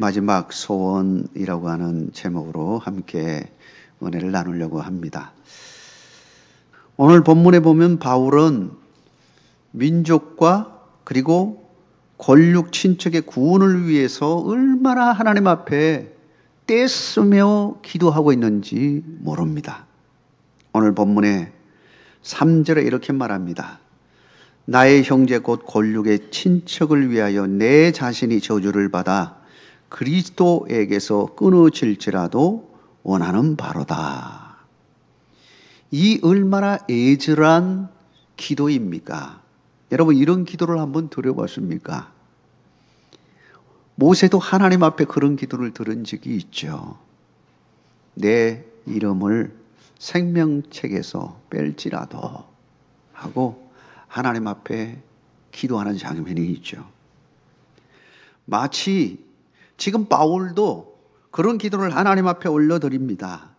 마지막 소원이라고 하는 제목으로 함께 은혜를 나누려고 합니다. 오늘 본문에 보면 바울은 민족과 그리고 권력 친척의 구원을 위해서 얼마나 하나님 앞에 떼쓰며 기도하고 있는지 모릅니다. 오늘 본문에 3절에 이렇게 말합니다. 나의 형제 곧 권력의 친척을 위하여 내 자신이 저주를 받아 그리스도에게서 끊어질지라도 원하는 바로다. 이 얼마나 애절한 기도입니까? 여러분, 이런 기도를 한번 드려봤습니까? 모세도 하나님 앞에 그런 기도를 들은 적이 있죠. 내 이름을 생명책에서 뺄지라도 하고 하나님 앞에 기도하는 장면이 있죠. 마치 지금 바울도 그런 기도를 하나님 앞에 올려드립니다.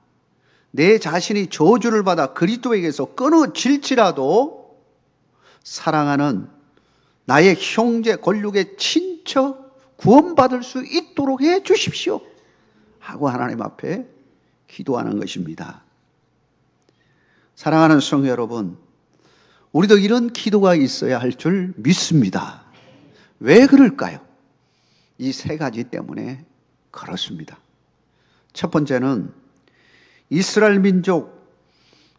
내 자신이 저주를 받아 그리스도에게서 끊어질지라도 사랑하는 나의 형제 권력의 친척 구원받을 수 있도록 해 주십시오 하고 하나님 앞에 기도하는 것입니다. 사랑하는 성도 여러분, 우리도 이런 기도가 있어야 할 줄 믿습니다. 왜 그럴까요? 이 세 가지 때문에 그렇습니다. 첫 번째는 이스라엘 민족,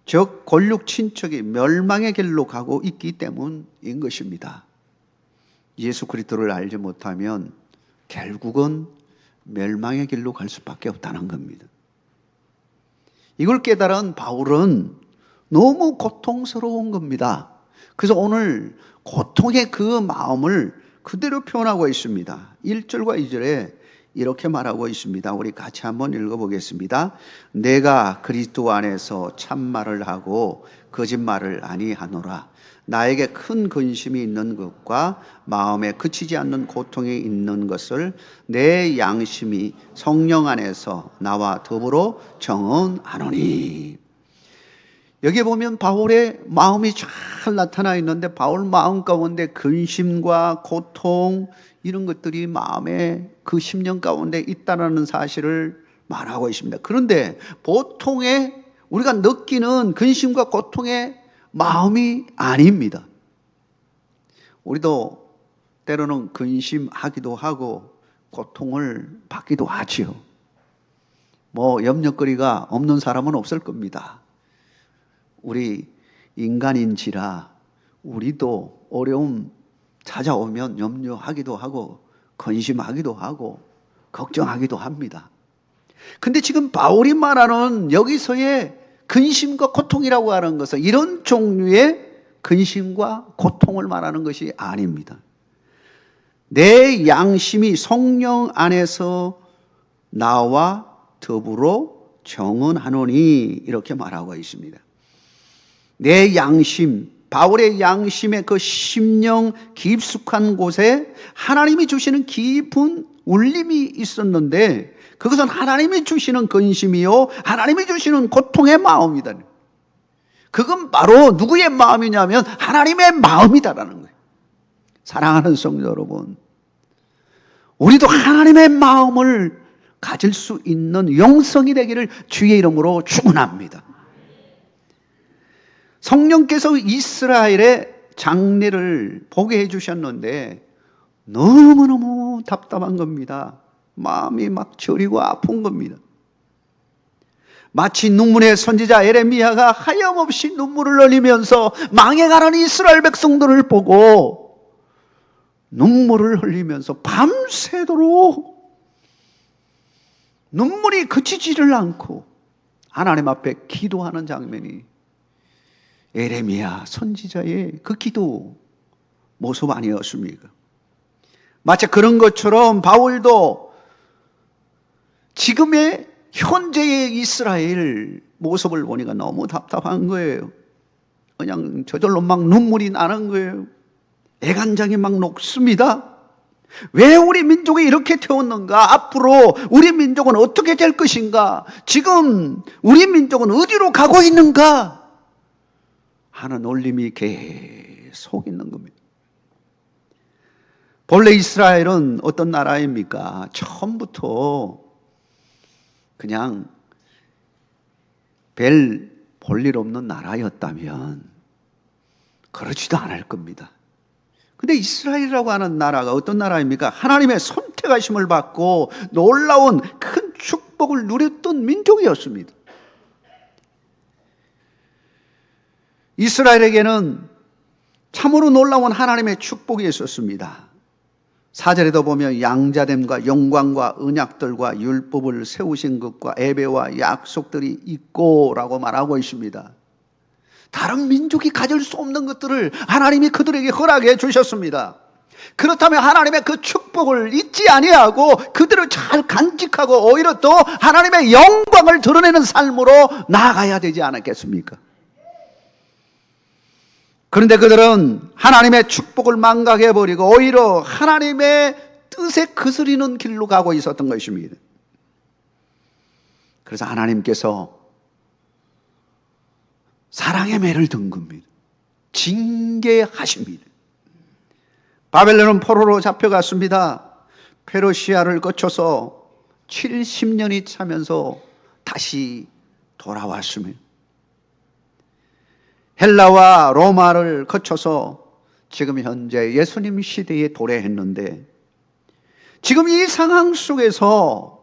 즉 권력 친척이 멸망의 길로 가고 있기 때문인 것입니다. 예수 그리스도를 알지 못하면 결국은 멸망의 길로 갈 수밖에 없다는 겁니다. 이걸 깨달은 바울은 너무 고통스러운 겁니다. 그래서 오늘 고통의 그 마음을 그대로 표현하고 있습니다. 1절과 2절에 이렇게 말하고 있습니다. 우리 같이 한번 읽어보겠습니다. 내가 그리스도 안에서 참말을 하고 거짓말을 아니하노라. 나에게 큰 근심이 있는 것과 마음에 그치지 않는 고통이 있는 것을 내 양심이 성령 안에서 나와 더불어 정언하노니. 여기에 보면 바울의 마음이 잘 나타나 있는데 바울 마음 가운데 근심과 고통 이런 것들이 마음에 그 심령 가운데 있다는 사실을 말하고 있습니다. 그런데 보통의 우리가 느끼는 근심과 고통의 마음이 아닙니다. 우리도 때로는 근심하기도 하고 고통을 받기도 하지요. 염려거리가 없는 사람은 없을 겁니다. 우리 인간인지라 우리도 어려움 찾아오면 염려하기도 하고 근심하기도 하고 걱정하기도 합니다. 근데 지금 바울이 말하는 여기서의 근심과 고통이라고 하는 것은 이런 종류의 근심과 고통을 말하는 것이 아닙니다. 내 양심이 성령 안에서 나와 더불어 정언하노니 이렇게 말하고 있습니다. 내 양심, 바울의 양심의 그 심령 깊숙한 곳에 하나님이 주시는 깊은 울림이 있었는데 그것은 하나님이 주시는 근심이요 하나님이 주시는 고통의 마음이다. 그건 바로 누구의 마음이냐면 하나님의 마음이다라는 거예요. 사랑하는 성도 여러분, 우리도 하나님의 마음을 가질 수 있는 영성이 되기를 주의 이름으로 축원합니다. 성령께서 이스라엘의 장례를 보게 해주셨는데 너무너무 답답한 겁니다. 마음이 막 저리고 아픈 겁니다. 마치 눈물의 선지자 에레미야가 하염없이 눈물을 흘리면서 망해가는 이스라엘 백성들을 보고 눈물을 흘리면서 밤새도록 눈물이 그치지를 않고 하나님 앞에 기도하는 장면이 에레미야 선지자의 그 기도 모습 아니었습니까? 마치 그런 것처럼 바울도 지금의 현재의 이스라엘 모습을 보니까 너무 답답한 거예요. 그냥 저절로 막 눈물이 나는 거예요. 애간장이 막 녹습니다. 왜 우리 민족이 이렇게 태웠는가? 앞으로 우리 민족은 어떻게 될 것인가? 지금 우리 민족은 어디로 가고 있는가? 하는 놀림이 계속 있는 겁니다. 본래 이스라엘은 어떤 나라입니까? 처음부터 그냥 별 볼일 없는 나라였다면 그러지도 않을 겁니다. 근데 이스라엘이라고 하는 나라가 어떤 나라입니까? 하나님의 선택하심을 받고 놀라운 큰 축복을 누렸던 민족이었습니다. 이스라엘에게는 참으로 놀라운 하나님의 축복이 있었습니다. 4절에도 보면 양자됨과 영광과 언약들과 율법을 세우신 것과 예배와 약속들이 있고 라고 말하고 있습니다. 다른 민족이 가질 수 없는 것들을 하나님이 그들에게 허락해 주셨습니다. 그렇다면 하나님의 그 축복을 잊지 아니하고 그들을 잘 간직하고 오히려 더 하나님의 영광을 드러내는 삶으로 나아가야 되지 않았겠습니까? 그런데 그들은 하나님의 축복을 망각해버리고 오히려 하나님의 뜻에 거스리는 길로 가고 있었던 것입니다. 그래서 하나님께서 사랑의 매를 든 겁니다. 징계하십니다. 바벨론은 포로로 잡혀갔습니다. 페르시아를 거쳐서 70년이 차면서 다시 돌아왔습니다. 헬라와 로마를 거쳐서 지금 현재 예수님 시대에 도래했는데 지금 이 상황 속에서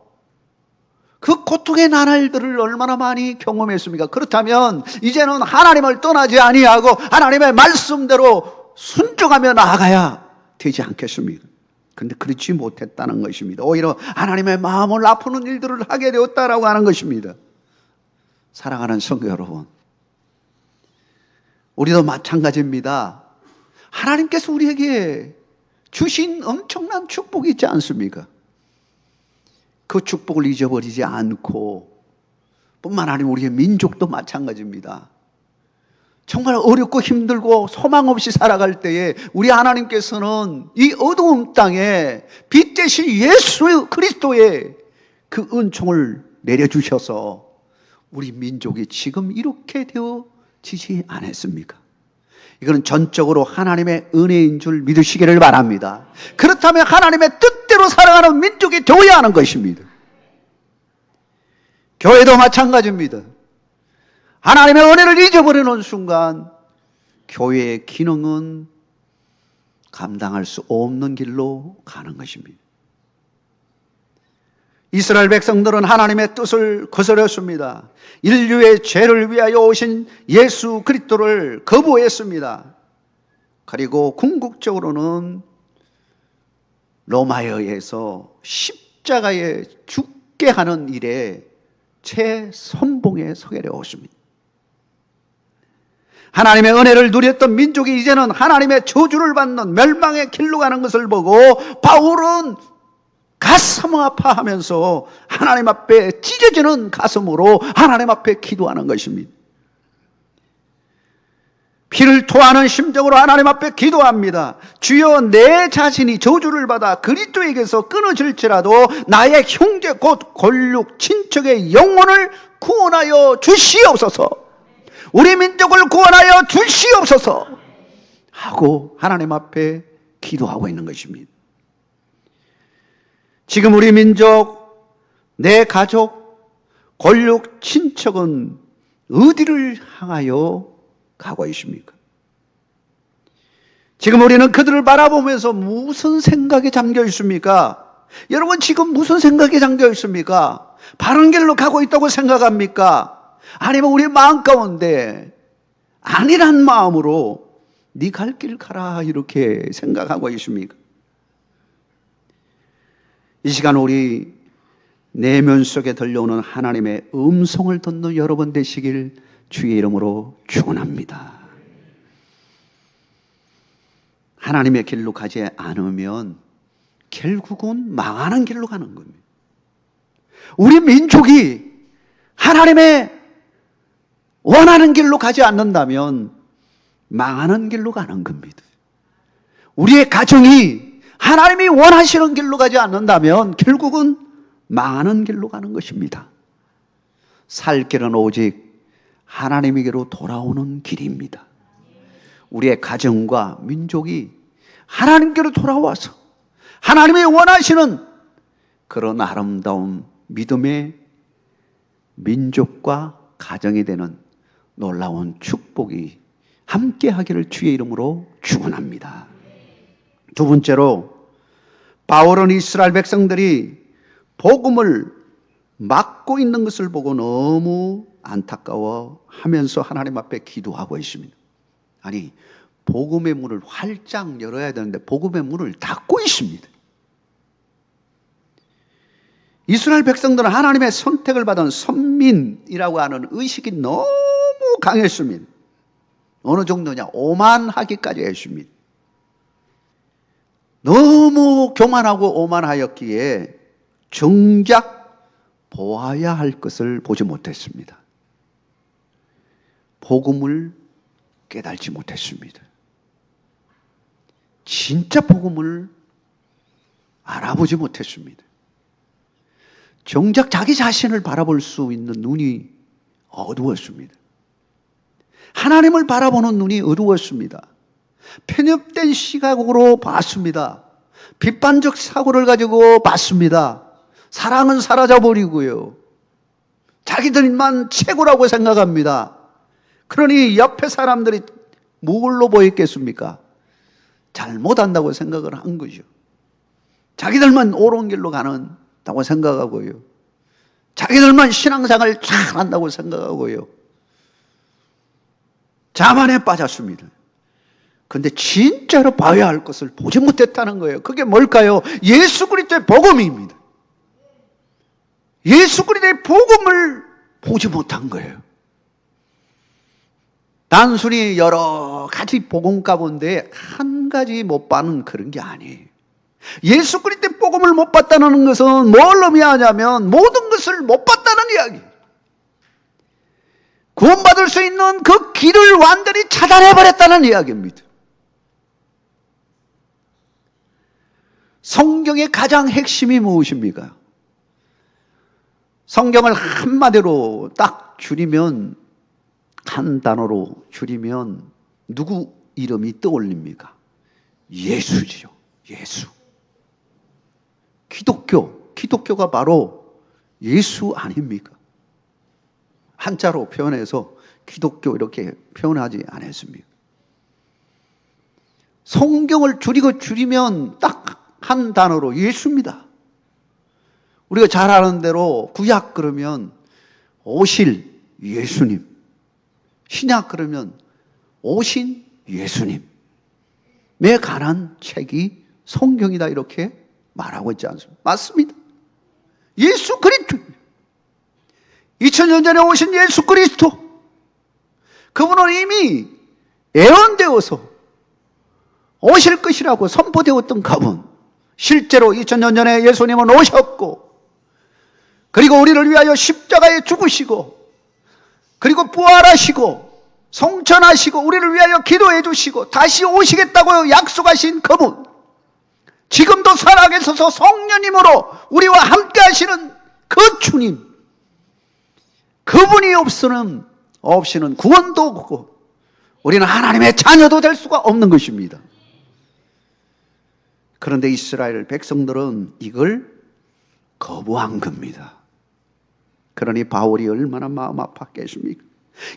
그 고통의 나날들을 얼마나 많이 경험했습니까? 그렇다면 이제는 하나님을 떠나지 아니하고 하나님의 말씀대로 순종하며 나아가야 되지 않겠습니까? 그런데 그렇지 못했다는 것입니다. 오히려 하나님의 마음을 아프는 일들을 하게 되었다라고 하는 것입니다. 사랑하는 성도 여러분, 우리도 마찬가지입니다. 하나님께서 우리에게 주신 엄청난 축복이 있지 않습니까? 그 축복을 잊어버리지 않고 뿐만 아니라 우리의 민족도 마찬가지입니다. 정말 어렵고 힘들고 소망 없이 살아갈 때에 우리 하나님께서는 이 어두운 땅에 빛 대신 예수 그리스도의 그 은총을 내려주셔서 우리 민족이 지금 이렇게 되어지지 않았습니까? 이거는 전적으로 하나님의 은혜인 줄 믿으시기를 바랍니다. 그렇다면 하나님의 뜻대로 살아가는 민족이 되어야 하는 것입니다. 교회도 마찬가지입니다. 하나님의 은혜를 잊어버리는 순간 교회의 기능은 감당할 수 없는 길로 가는 것입니다. 이스라엘 백성들은 하나님의 뜻을 거스렸습니다. 인류의 죄를 위하여 오신 예수 그리스도를 거부했습니다. 그리고 궁극적으로는 로마에 의해서 십자가에 죽게 하는 일에 최선봉에 서게 되었습니다. 하나님의 은혜를 누렸던 민족이 이제는 하나님의 저주를 받는 멸망의 길로 가는 것을 보고 바울은 가슴 아파하면서 하나님 앞에 찢어지는 가슴으로 하나님 앞에 기도하는 것입니다. 피를 토하는 심정으로 하나님 앞에 기도합니다. 주여, 내 자신이 저주를 받아 그리스도에게서 끊어질지라도 나의 형제 곧 골육 친척의 영혼을 구원하여 주시옵소서. 우리 민족을 구원하여 주시옵소서 하고 하나님 앞에 기도하고 있는 것입니다. 지금 우리 민족, 내 가족, 골육 친척은 어디를 향하여 가고 있습니까? 지금 우리는 그들을 바라보면서 무슨 생각에 잠겨 있습니까? 여러분, 지금 무슨 생각에 잠겨 있습니까? 바른 길로 가고 있다고 생각합니까? 아니면 우리 마음 가운데 아니란 마음으로 네 갈 길 가라 이렇게 생각하고 있습니까? 이 시간 우리 내면 속에 들려오는 하나님의 음성을 듣는 여러분 되시길 주의 이름으로 축원합니다. 하나님의 길로 가지 않으면 결국은 망하는 길로 가는 겁니다. 우리 민족이 하나님의 원하는 길로 가지 않는다면 망하는 길로 가는 겁니다. 우리의 가정이 하나님이 원하시는 길로 가지 않는다면 결국은 망하는 길로 가는 것입니다. 살 길은 오직 하나님에게로 돌아오는 길입니다. 우리의 가정과 민족이 하나님께로 돌아와서 하나님이 원하시는 그런 아름다운 믿음의 민족과 가정이 되는 놀라운 축복이 함께 하기를 주의 이름으로 축원합니다. 두 번째로, 바울은 이스라엘 백성들이 복음을 막고 있는 것을 보고 너무 안타까워 하면서 하나님 앞에 기도하고 있습니다. 아니, 복음의 문을 활짝 열어야 되는데 복음의 문을 닫고 있습니다. 이스라엘 백성들은 하나님의 선택을 받은 선민이라고 하는 의식이 너무 강했습니다. 어느 정도냐? 오만하기까지 했습니다. 너무 교만하고 오만하였기에 정작 보아야 할 것을 보지 못했습니다. 복음을 깨달지 못했습니다. 진짜 복음을 알아보지 못했습니다. 정작 자기 자신을 바라볼 수 있는 눈이 어두웠습니다. 하나님을 바라보는 눈이 어두웠습니다. 편협된 시각으로 봤습니다. 비판적 사고를 가지고 봤습니다. 사랑은 사라져버리고요. 자기들만 최고라고 생각합니다. 그러니 옆에 사람들이 뭘로 보였겠습니까? 잘못한다고 생각을 한 거죠. 자기들만 옳은 길로 가는다고 생각하고요. 자기들만 신앙생활을 잘한다고 생각하고요. 자만에 빠졌습니다. 그런데 진짜로 봐야 할 것을 보지 못했다는 거예요. 그게 뭘까요? 예수 그리스도의 복음입니다. 예수 그리스도의 복음을 보지 못한 거예요. 단순히 여러 가지 복음 가운데 한 가지 못 받는 그런 게 아니에요. 예수 그리스도의 복음을 못 받다는 것은 뭘 의미하냐면 모든 것을 못 받다는 이야기예요. 구원받을 수 있는 그 길을 완전히 차단해버렸다는 이야기입니다. 성경의 가장 핵심이 무엇입니까? 성경을 한마디로 딱 줄이면, 한 단어로 줄이면 누구 이름이 떠올립니까? 예수지요. 예수. 기독교가 바로 예수 아닙니까? 한자로 표현해서 기독교 이렇게 표현하지 않았습니까? 성경을 줄이면 딱 한 단어로 예수입니다. 우리가 잘 아는 대로 구약 그러면 오실 예수님, 신약 그러면 오신 예수님에 관한 책이 성경이다 이렇게 말하고 있지 않습니까? 맞습니다. 예수 그리스도, 2000년 전에 오신 예수 그리스도, 그분은 이미 예언되어서 오실 것이라고 선포되었던 그분, 실제로 2000년 전에 예수님은 오셨고, 그리고 우리를 위하여 십자가에 죽으시고, 그리고 부활하시고 성천하시고 우리를 위하여 기도해 주시고 다시 오시겠다고 약속하신 그분, 지금도 살아계셔서 성령님으로 우리와 함께 하시는 그 주님, 그분이 없이는 구원도 없고 우리는 하나님의 자녀도 될 수가 없는 것입니다. 그런데 이스라엘 백성들은 이걸 거부한 겁니다. 그러니 바울이 얼마나 마음 아팠겠습니까?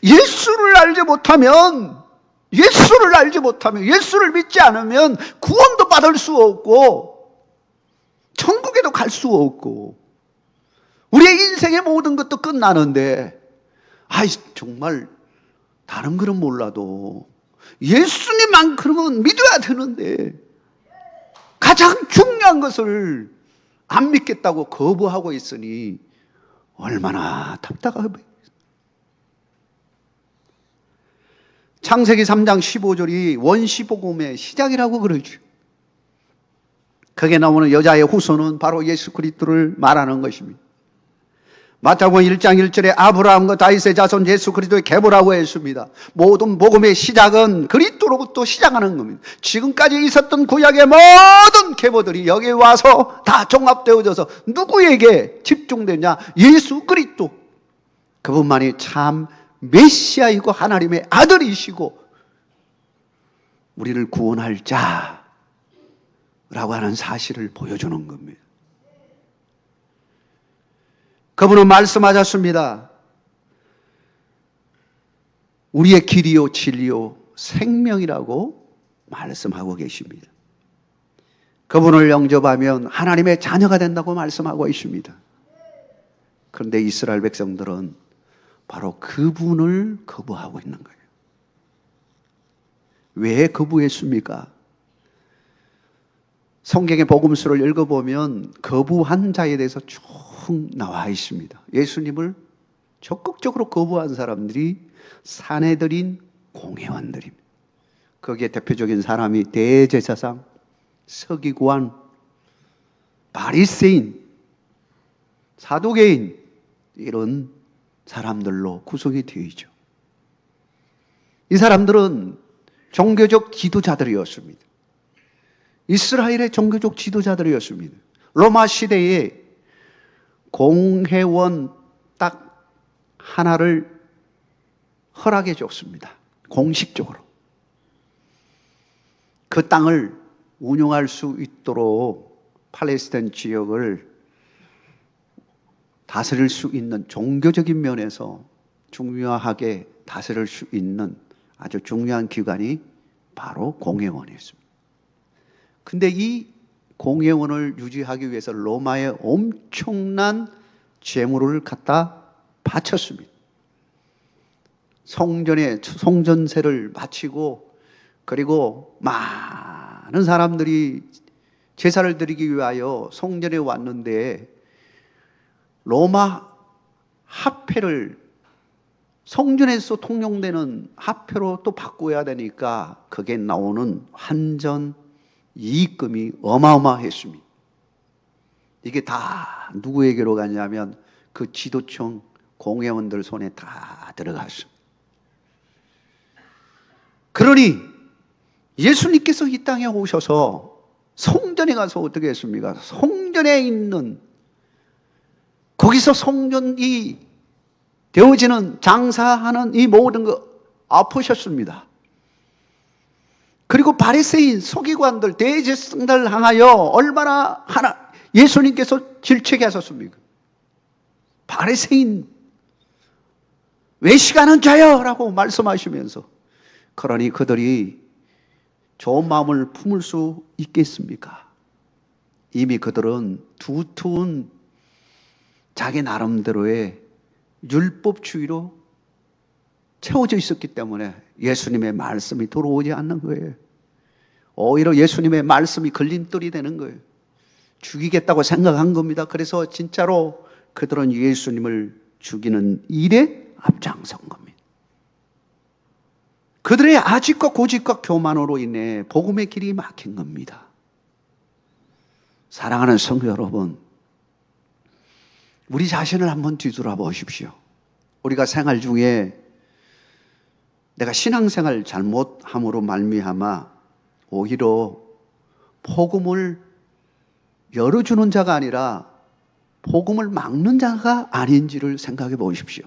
예수를 알지 못하면, 예수를 믿지 않으면 구원도 받을 수 없고 천국에도 갈 수 없고 우리의 인생의 모든 것도 끝나는데, 정말 다른 글은 몰라도 예수님만큼은 믿어야 되는데 가장 중요한 것을 안 믿겠다고 거부하고 있으니 얼마나 답답하겠어요. 창세기 3장 15절이 원시복음의 시작이라고 그러죠. 거기에 나오는 여자의 후손은 바로 예수 그리스도를 말하는 것입니다. 마태복음 1장 1절에 아브라함과 다윗의 자손 예수 그리스도의 계보라고 했습니다. 모든 복음의 시작은 그리스도로부터 시작하는 겁니다. 지금까지 있었던 구약의 모든 계보들이 여기에 와서 다 종합되어져서 누구에게 집중되냐? 예수 그리스도. 그분만이 참 메시아이고 하나님의 아들이시고 우리를 구원할 자라고 하는 사실을 보여주는 겁니다. 그분은 말씀하셨습니다. 우리의 길이요 진리요 생명이라고 말씀하고 계십니다. 그분을 영접하면 하나님의 자녀가 된다고 말씀하고 있습니다. 그런데 이스라엘 백성들은 바로 그분을 거부하고 있는 거예요. 왜 거부했습니까? 성경의 복음서를 읽어보면 거부한 자에 대해서 쭉 나와 있습니다. 예수님을 적극적으로 거부한 사람들이 사내들인 공회원들입니다. 거기에 대표적인 사람이 대제사장, 서기관, 바리새인, 사두개인 이런 사람들로 구성이 되어 있죠. 이 사람들은 종교적 지도자들이었습니다. 이스라엘의 종교적 지도자들이었습니다. 로마 시대에 공회원 딱 하나를 허락해 줬습니다. 공식적으로. 그 땅을 운영할 수 있도록 팔레스타인 지역을 다스릴 수 있는 종교적인 면에서 중요하게 다스릴 수 있는 아주 중요한 기관이 바로 공회원이었습니다. 근데 이 공회원을 유지하기 위해서 로마에 엄청난 재물을 갖다 바쳤습니다. 성전세를 바치고 그리고 많은 사람들이 제사를 드리기 위하여 성전에 왔는데 로마 화폐를 성전에서 통용되는 화폐로 또 바꿔야 되니까 그게 나오는 환전 이익금이 어마어마했습니다. 이게 다 누구에게로 가냐면 그 지도청 공회원들 손에 다 들어갔습니다. 그러니 예수님께서 이 땅에 오셔서 성전에 가서 어떻게 했습니까? 성전에 있는 거기서 성전이 되어지는 장사하는 이 모든 거 아프셨습니다. 그리고 바리새인 서기관들 대제사장들 향하여 얼마나 예수님께서 질책해 하셨습니까? 바리새인 외식하는 자여 라고 말씀하시면서 그러니 그들이 좋은 마음을 품을 수 있겠습니까? 이미 그들은 두터운 자기 나름대로의 율법주의로 채워져 있었기 때문에 예수님의 말씀이 들어오지 않는 거예요. 오히려 예수님의 말씀이 걸림돌이 되는 거예요. 죽이겠다고 생각한 겁니다. 그래서 진짜로 그들은 예수님을 죽이는 일에 앞장선 겁니다. 그들의 아집과 고집과 교만으로 인해 복음의 길이 막힌 겁니다. 사랑하는 성도 여러분, 우리 자신을 한번 뒤돌아보십시오. 우리가 생활 중에 내가 신앙생활 잘못함으로 말미암아 오히려 복음을 열어주는 자가 아니라 복음을 막는 자가 아닌지를 생각해 보십시오.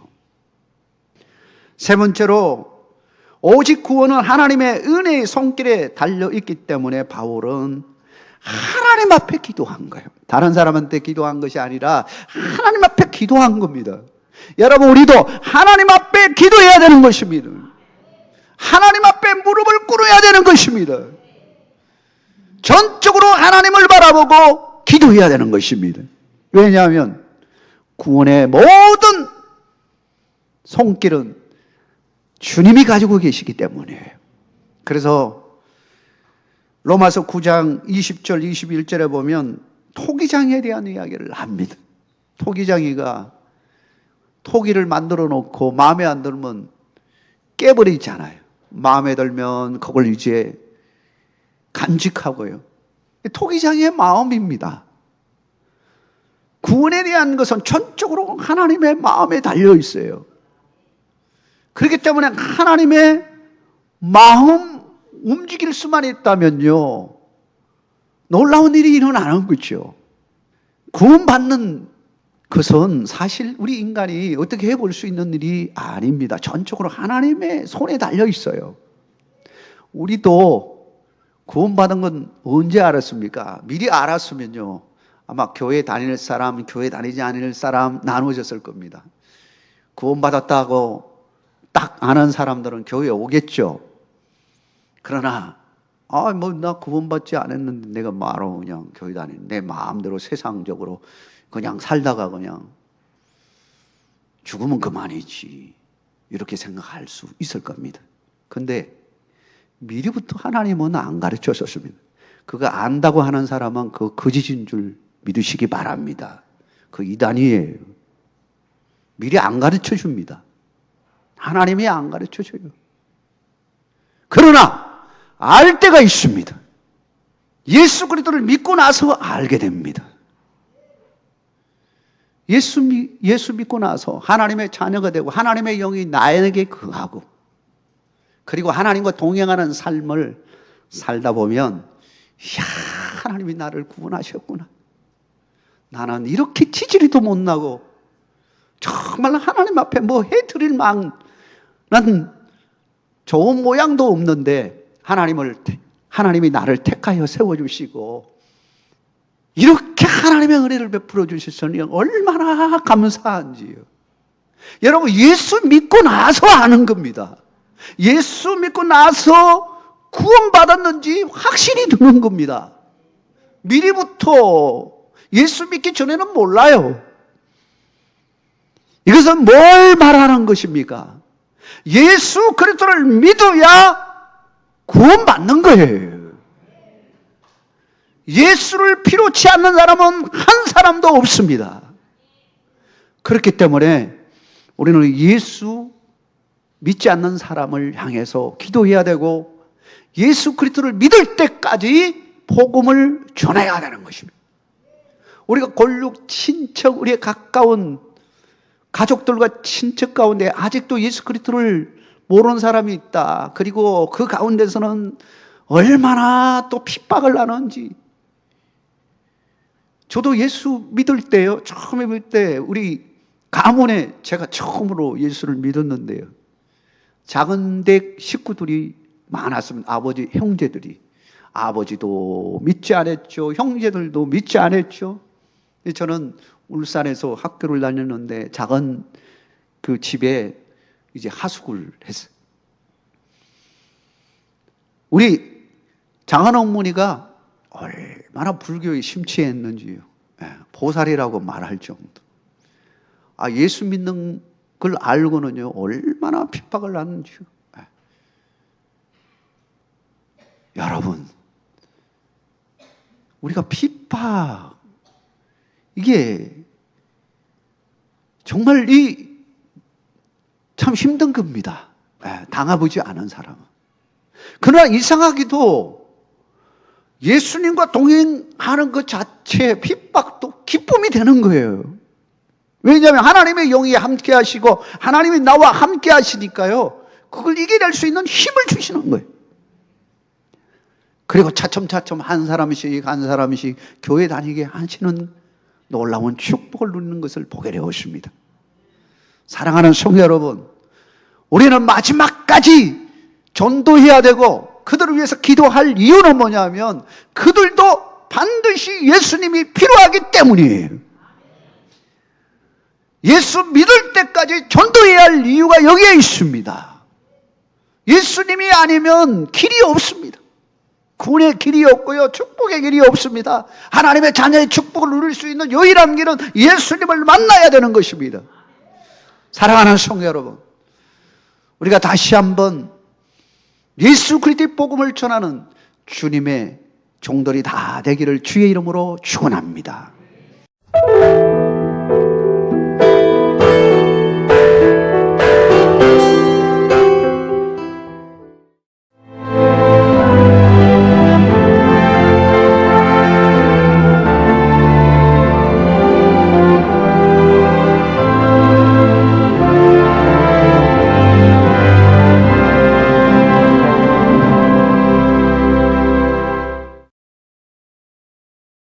세 번째로 오직 구원은 하나님의 은혜의 손길에 달려있기 때문에 바울은 하나님 앞에 기도한 거예요. 다른 사람한테 기도한 것이 아니라 하나님 앞에 기도한 겁니다. 여러분, 우리도 하나님 앞에 기도해야 되는 것입니다. 하나님 앞에 무릎을 꿇어야 되는 것입니다. 전적으로 하나님을 바라보고 기도해야 되는 것입니다. 왜냐하면 구원의 모든 손길은 주님이 가지고 계시기 때문이에요. 그래서 로마서 9장 20절 21절에 보면 토기장에 대한 이야기를 합니다. 토기장이가 토기를 만들어 놓고 마음에 안 들면 깨버리잖아요. 마음에 들면 그걸 이제 간직하고요. 토기장의 마음입니다. 구원에 대한 것은 전적으로 하나님의 마음에 달려 있어요. 그렇기 때문에 하나님의 마음 움직일 수만 있다면요, 놀라운 일이 일어나는 거죠. 구원받는 것은 사실 우리 인간이 어떻게 해볼 수 있는 일이 아닙니다. 전적으로 하나님의 손에 달려 있어요. 우리도 구원받은 건 언제 알았습니까? 미리 알았으면요, 아마 교회 다닐 사람, 교회 다니지 않을 사람 나누어졌을 겁니다. 구원받았다고 딱 아는 사람들은 교회에 오겠죠. 그러나 나 구원받지 않았는데 내가 뭐하러 그냥 교회 다니는, 내 마음대로 세상적으로 그냥 살다가 그냥 죽으면 그만이지, 이렇게 생각할 수 있을 겁니다. 근데 미리부터 하나님은 안 가르쳐 줬습니다. 그거 안다고 하는 사람은 그 거짓인 줄 믿으시기 바랍니다. 그 이단이에요. 미리 안 가르쳐 줍니다. 하나님이 안 가르쳐 줘요. 그러나 알 때가 있습니다. 예수 그리스도를 믿고 나서 알게 됩니다. 예수 믿고 나서 하나님의 자녀가 되고 하나님의 영이 나에게 거하고, 그리고 하나님과 동행하는 삶을 살다 보면, 이야, 하나님이 나를 구원하셨구나. 나는 이렇게 지지리도 못나고 정말 하나님 앞에 뭐 해드릴 만한 좋은 모양도 없는데 하나님이 나를 택하여 세워주시고 이렇게 하나님의 은혜를 베풀어 주셨으니 얼마나 감사한지요. 여러분, 예수 믿고 나서 아는 겁니다. 예수 믿고 나서 구원받았는지 확신이 드는 겁니다. 미리부터 예수 믿기 전에는 몰라요. 이것은 뭘 말하는 것입니까? 예수 그리스도를 믿어야 구원받는 거예요. 예수를 필요치 않는 사람은 한 사람도 없습니다. 그렇기 때문에 우리는 예수 믿지 않는 사람을 향해서 기도해야 되고, 예수 그리스도를 믿을 때까지 복음을 전해야 되는 것입니다. 우리가 골육 친척, 우리의 가까운 가족들과 친척 가운데 아직도 예수 그리스도를 모르는 사람이 있다. 그리고 그 가운데서는 얼마나 또 핍박을 나는지. 저도 예수 믿을 때요, 처음에 믿을 때 우리 가문에 제가 처음으로 예수를 믿었는데요, 작은 댁 식구들이 많았습니다. 아버지, 형제들이. 아버지도 믿지 않았죠. 형제들도 믿지 않았죠. 저는 울산에서 학교를 다녔는데 작은 그 집에 이제 하숙을 했어요. 우리 장한 어머니가 얼마나 불교에 심취했는지요. 보살이라고 말할 정도. 예수 믿는 걸 알고는요, 얼마나 핍박을 받는지요. 여러분, 우리가 핍박, 이게 정말 참 힘든 겁니다. 당해보지 않은 사람은. 그러나 이상하게도 예수님과 동행하는 것 자체 핍박도 기쁨이 되는 거예요. 왜냐하면 하나님의 영이 함께 하시고 하나님이 나와 함께 하시니까요, 그걸 이겨낼 수 있는 힘을 주시는 거예요. 그리고 차츰차츰 한 사람씩 교회 다니게 하시는 놀라운 축복을 누리는 것을 보게 되었습니다. 사랑하는 성도 여러분, 우리는 마지막까지 전도해야 되고 그들을 위해서 기도할 이유는 뭐냐면, 그들도 반드시 예수님이 필요하기 때문이에요. 예수 믿을 때까지 전도해야 할 이유가 여기에 있습니다. 예수님이 아니면 길이 없습니다. 구원의 길이 없고요, 축복의 길이 없습니다. 하나님의 자녀의 축복을 누릴 수 있는 유일한 길은 예수님을 만나야 되는 것입니다. 사랑하는 성도 여러분, 우리가 다시 한번 예수 그리스도의 복음을 전하는 주님의 종들이 다 되기를 주의 이름으로 축원합니다.